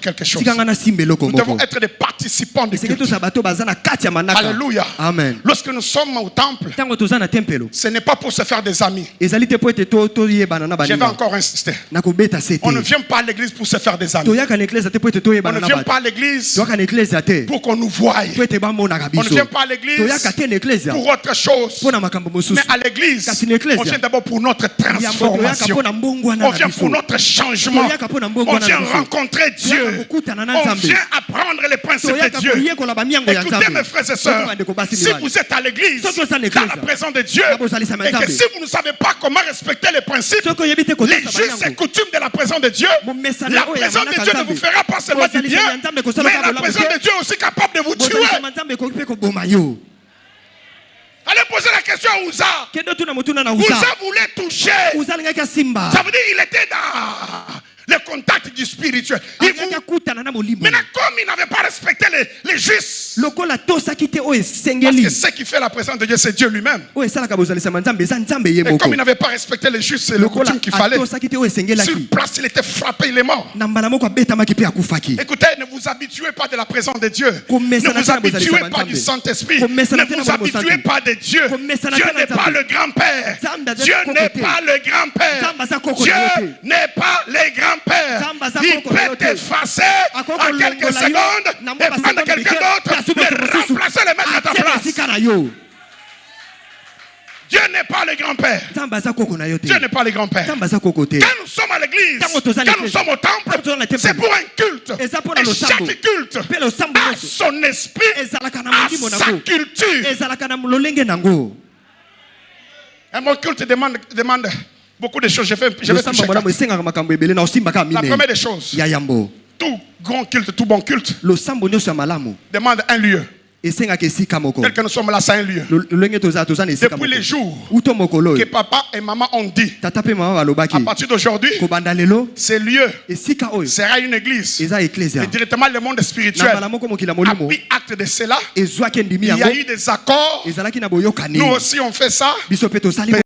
quelque chose. Nous devons être des participants du culte. Alléluia. Amen. Lorsque nous sommes au temple, ce n'est pas pour se faire des amis. Je vais encore insister. On ne vient pas à l'église pour se faire des amis. On ne vient pas à l'église pour qu'on nous voie. On ne vient pas à l'église pour autre chose. Mais à l'église, on vient d'abord pour notre transformation. On vient pour notre changement. On vient rencontrer Dieu. On vient apprendre les principes de Dieu. Écoutez mes frères et sœurs, si vous êtes à l'église, dans la présence de Dieu, et que si vous ne savez pas comment respecter les principes, les justes et coutumes de la présence de Dieu, la présence de Dieu ne vous fera pas seulement du bien, mais la présence de Dieu est aussi capable de vous tuer. Allez poser la question à Uza. Uza voulait toucher. Ça veut dire qu'il était dans le contact du spirituel. Maintenant, comme il n'avait pas respecté les justes, parce que ce qui fait la présence de Dieu, c'est Dieu lui-même. Et comme il n'avait pas respecté les justes et le coutume qu'il fallait, sur place, il était frappé, il est mort. Écoutez, ne vous habituez pas de la présence de Dieu. Ne vous habituez pas du Saint-Esprit. Ne vous habituez pas de Dieu. Dieu n'est pas le grand-père. Dieu n'est pas le grand-père. Dieu n'est pas le grand-père. Il peut t'effacer en quelques secondes et prendre quelqu'un d'autre et remplacer le mettre à ta place. Dieu n'est pas le grand-père. Dieu n'est pas le grand-père. Quand nous sommes à l'église, quand nous sommes au temple, c'est pour un culte. Et chaque culte a son esprit, a sa culture. Et mon culte demande beaucoup de choses. Je vais toucher. La première des choses, tout grand culte, tout bon culte demande un lieu. Tel que nous sommes là, c'est un lieu. Depuis les jours que papa et maman ont dit, à partir d'aujourd'hui, ce lieu sera une église. Et directement le monde spirituel a pris acte de cela. Il y a eu des accords. Nous aussi on fait ça.